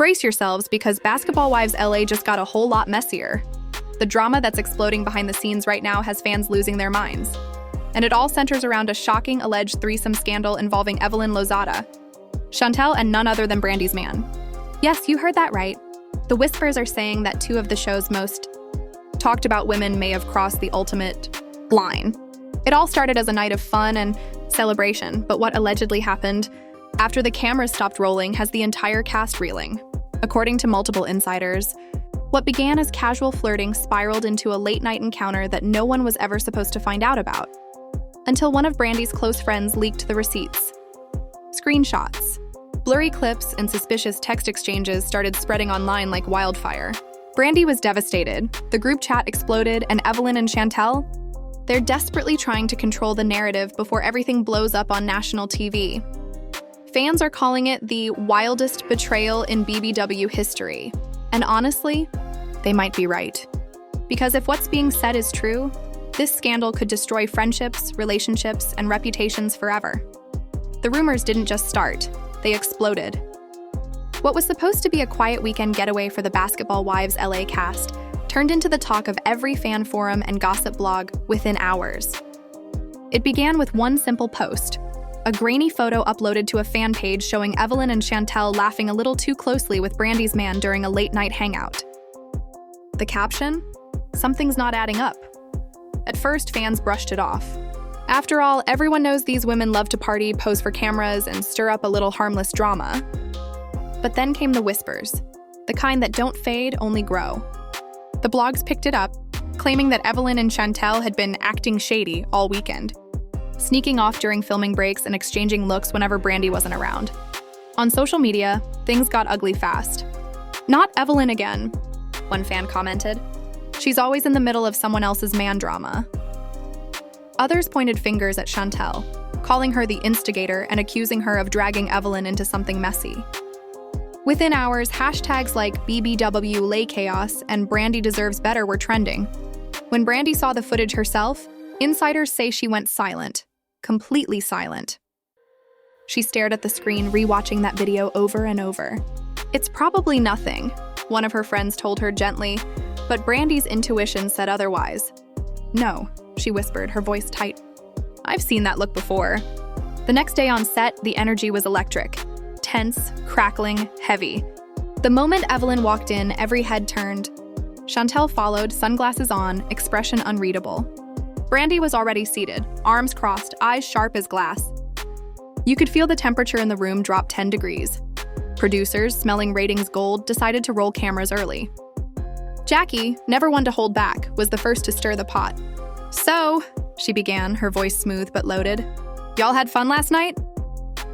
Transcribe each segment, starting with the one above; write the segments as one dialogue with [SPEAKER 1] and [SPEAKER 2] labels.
[SPEAKER 1] Brace yourselves because Basketball Wives LA just got a whole lot messier. The drama that's exploding behind the scenes right now has fans losing their minds. And it all centers around a shocking alleged threesome scandal involving Evelyn Lozada, Chantel, and none other than Brandi's man. Yes, you heard that right. The whispers are saying that two of the show's most talked about women may have crossed the ultimate line. It all started as a night of fun and celebration, but what allegedly happened after the cameras stopped rolling has the entire cast reeling. According to multiple insiders, what began as casual flirting spiraled into a late-night encounter that no one was ever supposed to find out about, until one of Brandi's close friends leaked the receipts. Screenshots, blurry clips, and suspicious text exchanges started spreading online like wildfire. Brandi was devastated, the group chat exploded, and Evelyn and Chantel? They're desperately trying to control the narrative before everything blows up on national TV. Fans are calling it the wildest betrayal in BBW history. And honestly, they might be right. Because if what's being said is true, this scandal could destroy friendships, relationships, and reputations forever. The rumors didn't just start, they exploded. What was supposed to be a quiet weekend getaway for the Basketball Wives LA cast turned into the talk of every fan forum and gossip blog within hours. It began with one simple post, a grainy photo uploaded to a fan page showing Evelyn and Chantel laughing a little too closely with Brandi's man during a late-night hangout. The caption? Something's not adding up. At first, fans brushed it off. After all, everyone knows these women love to party, pose for cameras, and stir up a little harmless drama. But then came the whispers, the kind that don't fade, only grow. The blogs picked it up, claiming that Evelyn and Chantel had been acting shady all weekend, sneaking off during filming breaks and exchanging looks whenever Brandi wasn't around. On social media, things got ugly fast. "Not Evelyn again," one fan commented. "She's always in the middle of someone else's man drama." Others pointed fingers at Chantel, calling her the instigator and accusing her of dragging Evelyn into something messy. Within hours, hashtags like BBWLA Chaos and Brandi Deserves Better were trending. When Brandi saw the footage herself, insiders say she went silent, completely silent. She stared at the screen, rewatching that video over and over. "It's probably nothing," one of her friends told her gently, but Brandi's intuition said otherwise. "No," she whispered, her voice tight. "I've seen that look before." The next day on set, the energy was electric. Tense, crackling, heavy. The moment Evelyn walked in, every head turned. Chantel followed, sunglasses on, expression unreadable. Brandi was already seated, arms crossed, eyes sharp as glass. You could feel the temperature in the room drop 10 degrees. Producers, smelling ratings gold, decided to roll cameras early. Jackie, never one to hold back, was the first to stir the pot. "So," she began, her voice smooth but loaded, "y'all had fun last night?"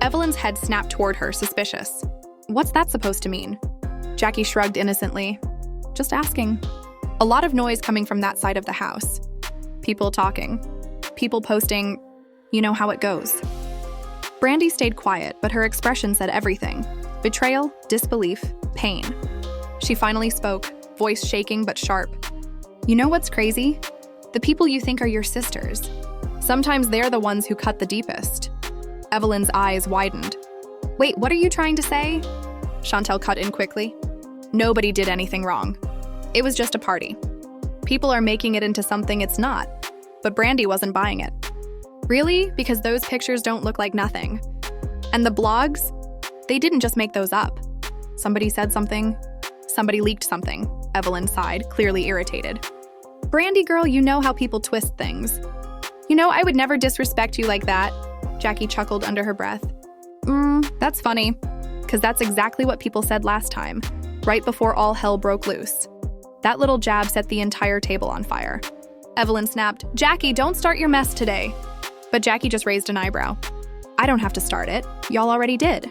[SPEAKER 1] Evelyn's head snapped toward her, suspicious. "What's that supposed to mean?" Jackie shrugged innocently. "Just asking." A lot of noise coming from that side of the house. People talking. People posting, you know how it goes. Brandi stayed quiet, but her expression said everything. Betrayal, disbelief, pain. She finally spoke, voice shaking but sharp. "You know what's crazy? The people you think are your sisters. Sometimes they're the ones who cut the deepest." Evelyn's eyes widened. "Wait, what are you trying to say?" Chantel cut in quickly. "Nobody did anything wrong. It was just a party. People are making it into something it's not. But Brandi wasn't buying it." "Really? Because those pictures don't look like nothing. And the blogs? They didn't just make those up. Somebody said something. Somebody leaked something." Evelyn sighed, clearly irritated. "Brandi girl, you know how people twist things. You know I would never disrespect you like that." Jackie chuckled under her breath. That's funny, because that's exactly what people said last time, right before all hell broke loose." That little jab set the entire table on fire. Evelyn snapped, "Jackie, don't start your mess today." But Jackie just raised an eyebrow. "I don't have to start it. Y'all already did."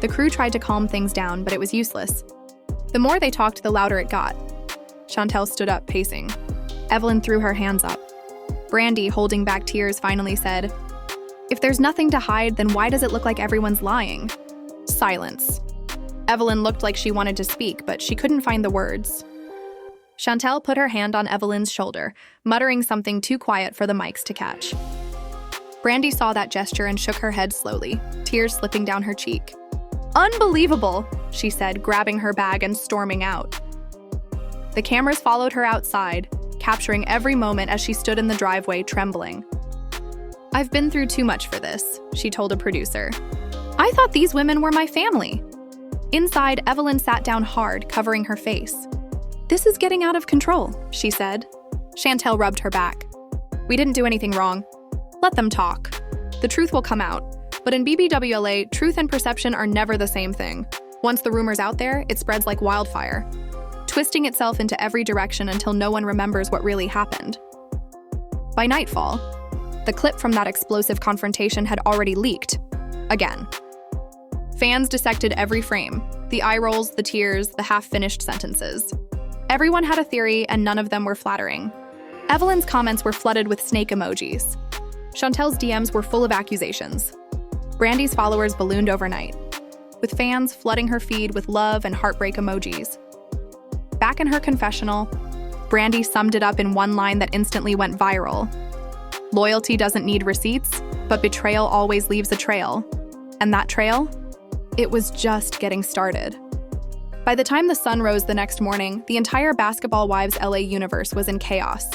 [SPEAKER 1] The crew tried to calm things down, but it was useless. The more they talked, the louder it got. Chantel stood up, pacing. Evelyn threw her hands up. Brandi, holding back tears, finally said, "If there's nothing to hide, then why does it look like everyone's lying?" Silence. Evelyn looked like she wanted to speak, but she couldn't find the words. Chantel put her hand on Evelyn's shoulder, muttering something too quiet for the mics to catch. Brandi saw that gesture and shook her head slowly, tears slipping down her cheek. "Unbelievable," she said, grabbing her bag and storming out. The cameras followed her outside, capturing every moment as she stood in the driveway, trembling. "I've been through too much for this," she told a producer. "I thought these women were my family." Inside, Evelyn sat down hard, covering her face. "This is getting out of control," she said. Chantel rubbed her back. "We didn't do anything wrong. Let them talk. The truth will come out. But in BBWLA, truth and perception are never the same thing. Once the rumor's out there, it spreads like wildfire, twisting itself into every direction until no one remembers what really happened." By nightfall, the clip from that explosive confrontation had already leaked. Again. Fans dissected every frame, the eye rolls, the tears, the half-finished sentences. Everyone had a theory, and none of them were flattering. Evelyn's comments were flooded with snake emojis. Chantel's DMs were full of accusations. Brandi's followers ballooned overnight, with fans flooding her feed with love and heartbreak emojis. Back in her confessional, Brandi summed it up in one line that instantly went viral. "Loyalty doesn't need receipts, but betrayal always leaves a trail. And that trail? It was just getting started." By the time the sun rose the next morning, the entire Basketball Wives LA universe was in chaos.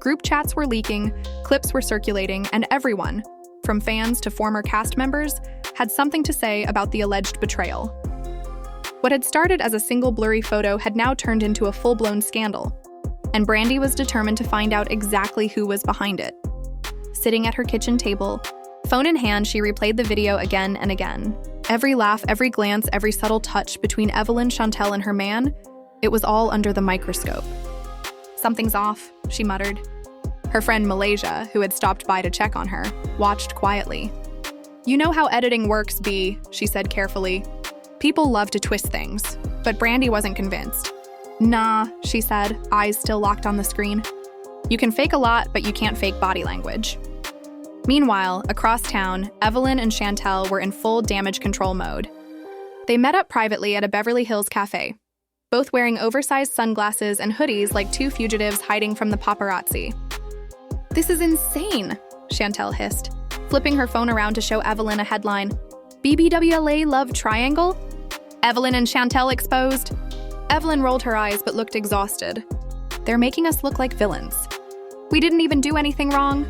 [SPEAKER 1] Group chats were leaking, clips were circulating, and everyone, from fans to former cast members, had something to say about the alleged betrayal. What had started as a single blurry photo had now turned into a full-blown scandal, and Brandi was determined to find out exactly who was behind it. Sitting at her kitchen table, phone in hand, she replayed the video again and again. Every laugh, every glance, every subtle touch between Evelyn, Chantel, and her man, it was all under the microscope. "Something's off," she muttered. Her friend Malaysia, who had stopped by to check on her, watched quietly. "You know how editing works, B," she said carefully. "People love to twist things." But Brandi wasn't convinced. "Nah," she said, eyes still locked on the screen. "You can fake a lot, but you can't fake body language." Meanwhile, across town, Evelyn and Chantel were in full damage control mode. They met up privately at a Beverly Hills cafe, both wearing oversized sunglasses and hoodies like two fugitives hiding from the paparazzi. "This is insane," Chantel hissed, flipping her phone around to show Evelyn a headline. "BBWLA Love Triangle? Evelyn and Chantel exposed?" Evelyn rolled her eyes but looked exhausted. "They're making us look like villains. We didn't even do anything wrong."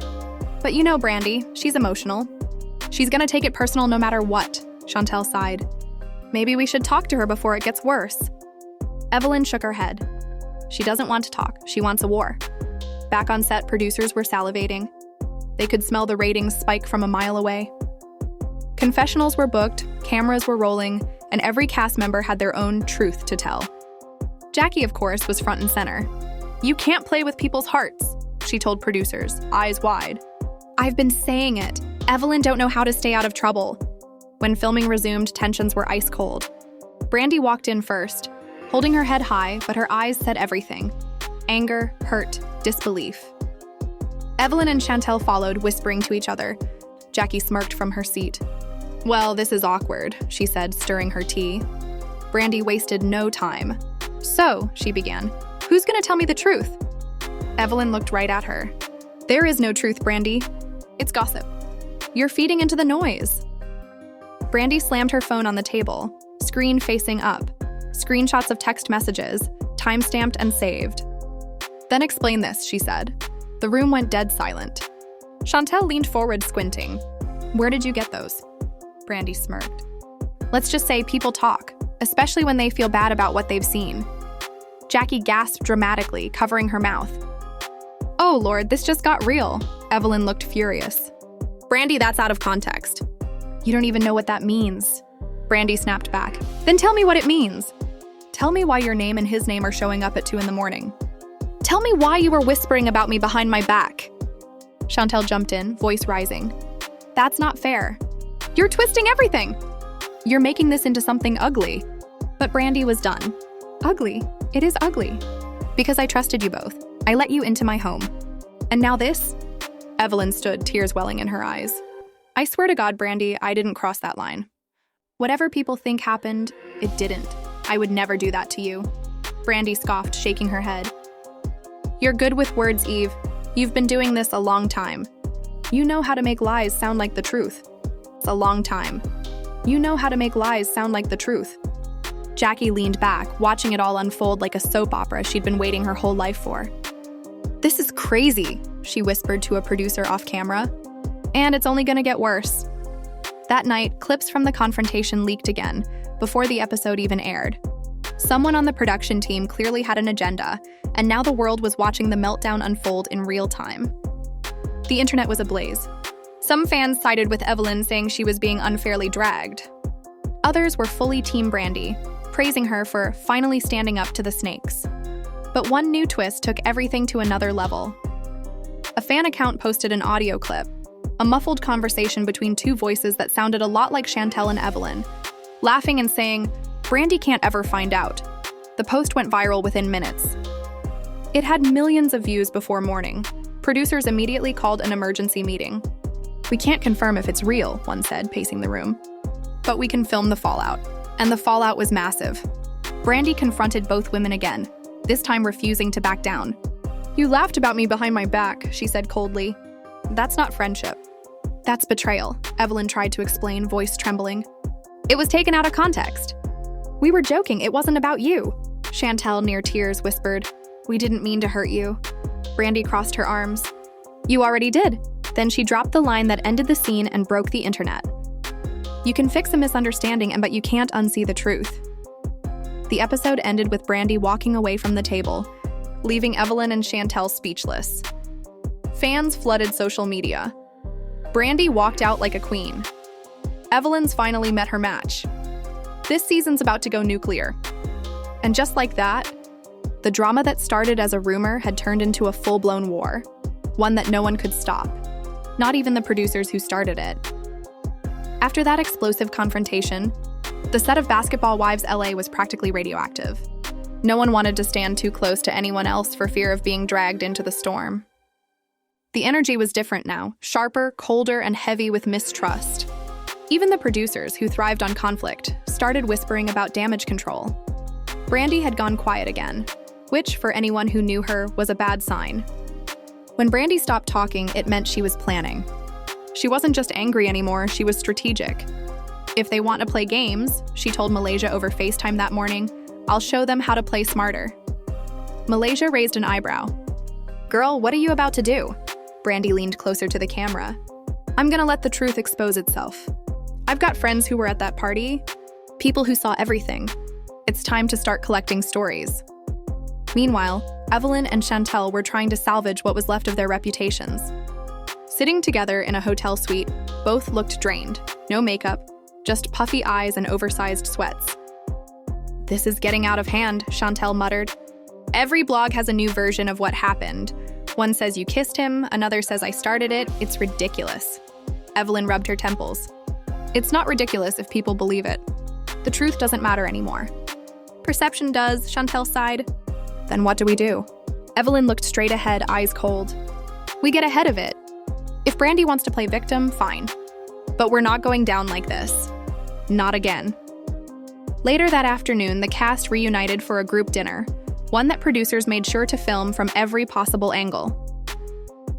[SPEAKER 1] "But you know Brandi, she's emotional. She's gonna take it personal no matter what," Chantel sighed. "Maybe we should talk to her before it gets worse." Evelyn shook her head. She doesn't want to talk, she wants a war. Back on set, producers were salivating. They could smell the ratings spike from a mile away. Confessionals were booked, cameras were rolling, and every cast member had their own truth to tell. Jackie, of course, was front and center. "You can't play with people's hearts," she told producers, eyes wide. "I've been saying it. Evelyn don't know how to stay out of trouble." When filming resumed, tensions were ice cold. Brandi walked in first, holding her head high, but her eyes said everything. Anger, hurt, disbelief. Evelyn and Chantel followed, whispering to each other. Jackie smirked from her seat. "Well, this is awkward," she said, stirring her tea. Brandi wasted no time. "So," she began, "who's gonna tell me the truth?" Evelyn looked right at her. "There is no truth, Brandi. It's gossip. You're feeding into the noise." Brandi slammed her phone on the table, screen facing up, screenshots of text messages, time-stamped and saved. "Then explain this," she said. The room went dead silent. Chantel leaned forward, squinting. "Where did you get those?" Brandi smirked. "Let's just say people talk, especially when they feel bad about what they've seen." Jackie gasped dramatically, covering her mouth. "Oh Lord, this just got real." Evelyn looked furious. "Brandi, that's out of context." "You don't even know what that means." Brandi snapped back. "Then tell me what it means. Tell me why your name and his name are showing up at 2 a.m. Tell me why you were whispering about me behind my back." Chantel jumped in, voice rising. "That's not fair. You're twisting everything. You're making this into something ugly." But Brandi was done. "Ugly? It is ugly. Because I trusted you both. I let you into my home. And now this?" Evelyn stood, tears welling in her eyes. "I swear to God, Brandi, I didn't cross that line. Whatever people think happened, it didn't. I would never do that to you." Brandi scoffed, shaking her head. "You're good with words, Eve. You've been doing this a long time. You know how to make lies sound like the truth. It's a long time." You know how to make lies sound like the truth." Jackie leaned back, watching it all unfold like a soap opera she'd been waiting her whole life for. "This is crazy," she whispered to a producer off camera. "And it's only gonna get worse." That night, clips from the confrontation leaked again, before the episode even aired. Someone on the production team clearly had an agenda, and now the world was watching the meltdown unfold in real time. The internet was ablaze. Some fans sided with Evelyn, saying she was being unfairly dragged. Others were fully Team Brandi, praising her for finally standing up to the snakes. But one new twist took everything to another level. A fan account posted an audio clip, a muffled conversation between two voices that sounded a lot like Chantel and Evelyn, laughing and saying, "Brandi can't ever find out." The post went viral within minutes. It had millions of views before morning. Producers immediately called an emergency meeting. "We can't confirm if it's real," one said, pacing the room. "But we can film the fallout." And the fallout was massive. Brandi confronted both women again, this time refusing to back down. "You laughed about me behind my back," she said coldly. "That's not friendship. That's betrayal," Evelyn tried to explain, voice trembling. "It was taken out of context." "We were joking, it wasn't about you," Chantel, near tears, whispered. "We didn't mean to hurt you." Brandi crossed her arms. "You already did." Then she dropped the line that ended the scene and broke the internet. "You can fix a misunderstanding, but you can't unsee the truth." The episode ended with Brandi walking away from the table, leaving Evelyn and Chantel speechless. Fans flooded social media. Brandi walked out like a queen. Evelyn's finally met her match. This season's about to go nuclear. And just like that, the drama that started as a rumor had turned into a full-blown war, one that no one could stop, not even the producers who started it. After that explosive confrontation, the set of Basketball Wives LA was practically radioactive. No one wanted to stand too close to anyone else for fear of being dragged into the storm. The energy was different now, sharper, colder, and heavy with mistrust. Even the producers, who thrived on conflict, started whispering about damage control. Brandi had gone quiet again, which, for anyone who knew her, was a bad sign. When Brandi stopped talking, it meant she was planning. She wasn't just angry anymore, she was strategic. "If they want to play games," she told Malaysia over FaceTime that morning, "I'll show them how to play smarter." Malaysia raised an eyebrow. "Girl, what are you about to do?" Brandi leaned closer to the camera. "I'm gonna let the truth expose itself. I've got friends who were at that party, people who saw everything. It's time to start collecting stories." Meanwhile, Evelyn and Chantel were trying to salvage what was left of their reputations. Sitting together in a hotel suite, both looked drained. No makeup, just puffy eyes and oversized sweats. "This is getting out of hand," Chantel muttered. "Every blog has a new version of what happened. One says you kissed him, another says I started it. It's ridiculous." Evelyn rubbed her temples. "It's not ridiculous if people believe it. The truth doesn't matter anymore." "Perception does," Chantel sighed. "Then what do we do?" Evelyn looked straight ahead, eyes cold. "We get ahead of it. If Brandi wants to play victim, fine. But we're not going down like this. Not again." Later that afternoon, the cast reunited for a group dinner, one that producers made sure to film from every possible angle.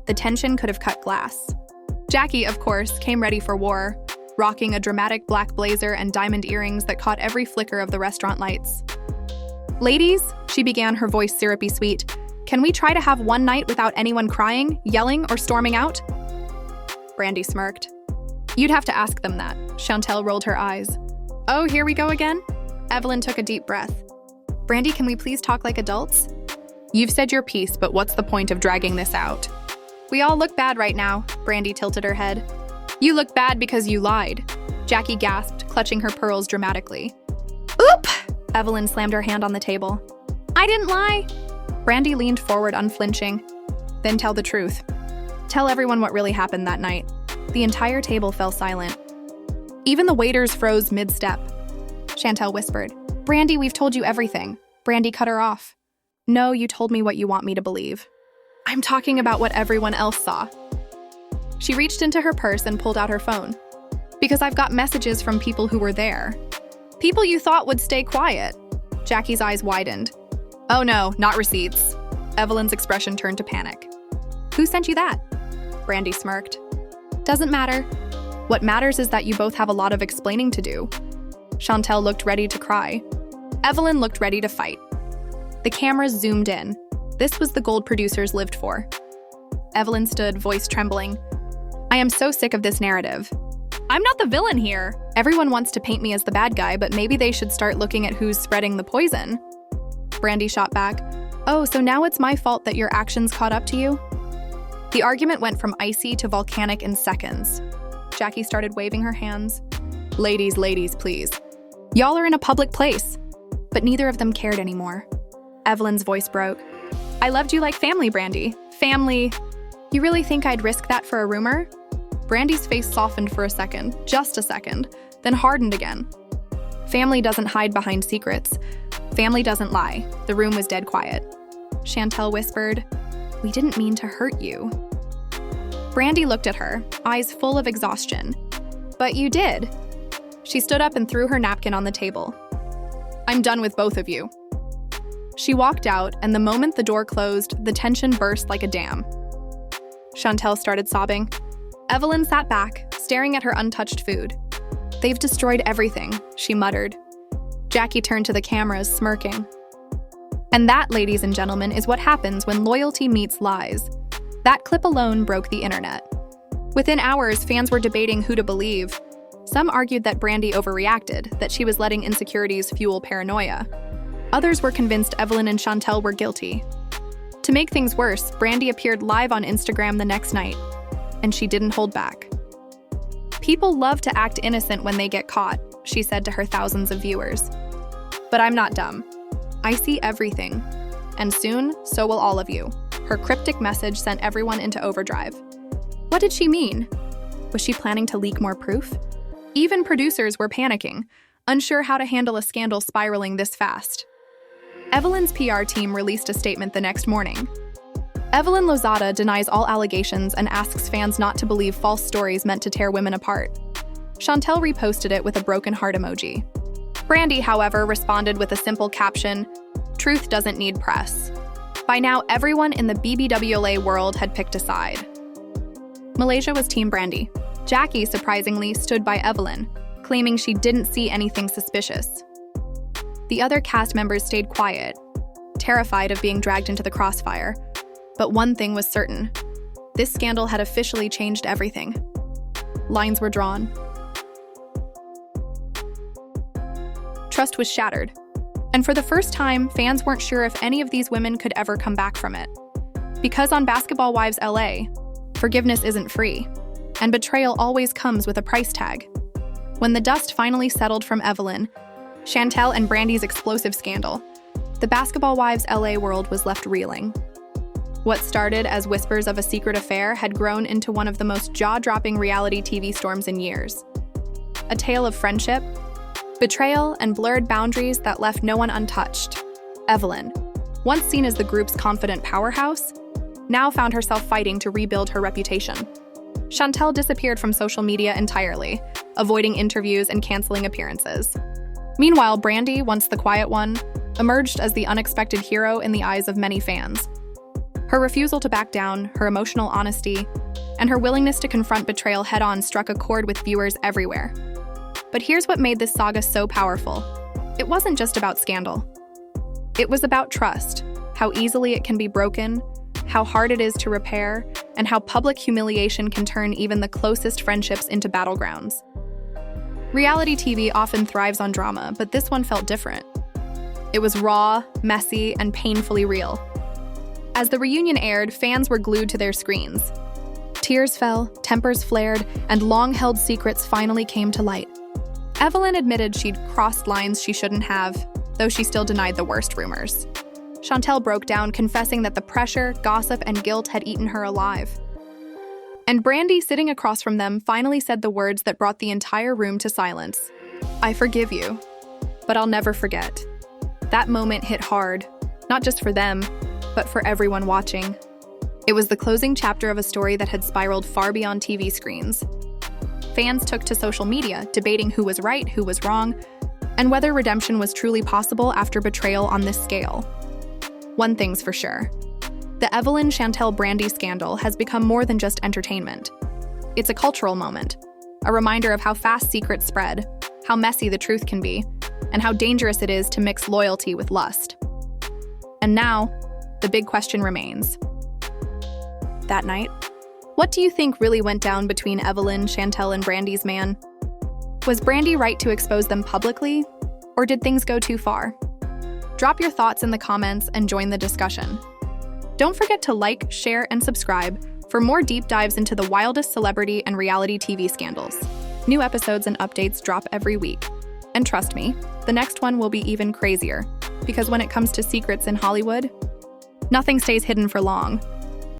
[SPEAKER 1] The tension could have cut glass. Jackie, of course, came ready for war, rocking a dramatic black blazer and diamond earrings that caught every flicker of the restaurant lights. "Ladies," she began, her voice syrupy sweet, "can we try to have one night without anyone crying, yelling, or storming out?" Brandi smirked. "You'd have to ask them that." Chantel rolled her eyes. "Oh, here we go again?" Evelyn took a deep breath. "Brandi, can we please talk like adults?" "You've said your piece, but what's the point of dragging this out?" "We all look bad right now," Brandi tilted her head. "You look bad because you lied," Jackie gasped, clutching her pearls dramatically. "Oop!" Evelyn slammed her hand on the table. "I didn't lie." Brandi leaned forward, unflinching. "Then tell the truth. Tell everyone what really happened that night." The entire table fell silent. Even the waiters froze mid-step. Chantel whispered, "Brandi, we've told you everything." Brandi cut her off. "No, you told me what you want me to believe. I'm talking about what everyone else saw." She reached into her purse and pulled out her phone. "Because I've got messages from people who were there. People you thought would stay quiet." Jackie's eyes widened. "Oh no, not receipts." Evelyn's expression turned to panic. "Who sent you that?" Brandi smirked. "Doesn't matter. What matters is that you both have a lot of explaining to do. Chantel looked ready to cry. Evelyn looked ready to fight. The cameras zoomed in. This was the gold producers lived for. Evelyn stood, voice trembling. I am so sick of this narrative. I'm not the villain here. Everyone wants to paint me as the bad guy, but maybe they should start looking at who's spreading the poison. Brandi shot back. Oh, so now it's my fault that your actions caught up to you? The argument went from icy to volcanic in seconds. Jackie started waving her hands. Ladies, please. Y'all are in a public place. But neither of them cared anymore. Evelyn's voice broke. I loved you like family, Brandi. Family. You really think I'd risk that for a rumor? Brandi's face softened for a second, just a second, then hardened again. Family doesn't hide behind secrets. Family doesn't lie. The room was dead quiet. Chantel whispered, We didn't mean to hurt you. Brandi looked at her, eyes full of exhaustion. But you did. She stood up and threw her napkin on the table. I'm done with both of you. She walked out, and the moment the door closed, the tension burst like a dam. Chantel started sobbing. Evelyn sat back, staring at her untouched food. They've destroyed everything, she muttered. Jackie turned to the cameras, smirking. And that, ladies and gentlemen, is what happens when loyalty meets lies. That clip alone broke the internet. Within hours, fans were debating who to believe. Some argued that Brandi overreacted, that she was letting insecurities fuel paranoia. Others were convinced Evelyn and Chantel were guilty. To make things worse, Brandi appeared live on Instagram the next night, and she didn't hold back. People love to act innocent when they get caught, she said to her thousands of viewers. But I'm not dumb. I see everything. And soon, so will all of you. Her cryptic message sent everyone into overdrive. What did she mean? Was she planning to leak more proof? Even producers were panicking, unsure how to handle a scandal spiraling this fast. Evelyn's PR team released a statement the next morning. Evelyn Lozada denies all allegations and asks fans not to believe false stories meant to tear women apart. Chantel reposted it with a broken heart emoji. Brandi, however, responded with a simple caption, "Truth doesn't need press." By now, everyone in the BBWLA world had picked a side. Malaysia was Team Brandi. Jackie, surprisingly, stood by Evelyn, claiming she didn't see anything suspicious. The other cast members stayed quiet, terrified of being dragged into the crossfire. But one thing was certain. This scandal had officially changed everything. Lines were drawn. Trust was shattered. And for the first time, fans weren't sure if any of these women could ever come back from it. Because on Basketball Wives LA, forgiveness isn't free, and betrayal always comes with a price tag. When the dust finally settled from Evelyn, Chantel and Brandi's explosive scandal, the Basketball Wives LA world was left reeling. What started as whispers of a secret affair had grown into one of the most jaw-dropping reality TV storms in years. A tale of friendship, betrayal, and blurred boundaries that left no one untouched. Evelyn, once seen as the group's confident powerhouse, now found herself fighting to rebuild her reputation. Chantel disappeared from social media entirely, avoiding interviews and canceling appearances. Meanwhile, Brandi, once the quiet one, emerged as the unexpected hero in the eyes of many fans. Her refusal to back down, her emotional honesty, and her willingness to confront betrayal head-on struck a chord with viewers everywhere. But here's what made this saga so powerful. It wasn't just about scandal. It was about trust, how easily it can be broken, how hard it is to repair, and how public humiliation can turn even the closest friendships into battlegrounds. Reality TV often thrives on drama, but this one felt different. It was raw, messy, and painfully real. As the reunion aired, fans were glued to their screens. Tears fell, tempers flared, and long-held secrets finally came to light. Evelyn admitted she'd crossed lines she shouldn't have, though she still denied the worst rumors. Chantel broke down, confessing that the pressure, gossip, and guilt had eaten her alive. And Brandi, sitting across from them, finally said the words that brought the entire room to silence. "I forgive you, but I'll never forget." That moment hit hard, not just for them, but for everyone watching. It was the closing chapter of a story that had spiraled far beyond TV screens. Fans took to social media, debating who was right, who was wrong, and whether redemption was truly possible after betrayal on this scale. One thing's for sure. The Evelyn Chantel Brandi scandal has become more than just entertainment. It's a cultural moment, a reminder of how fast secrets spread, how messy the truth can be, and how dangerous it is to mix loyalty with lust. And now, the big question remains. That night, what do you think really went down between Evelyn, Chantel, and Brandi's man? Was Brandi right to expose them publicly, or did things go too far? Drop your thoughts in the comments and join the discussion. Don't forget to like, share, and subscribe for more deep dives into the wildest celebrity and reality TV scandals. New episodes and updates drop every week. And trust me, the next one will be even crazier, because when it comes to secrets in Hollywood, nothing stays hidden for long.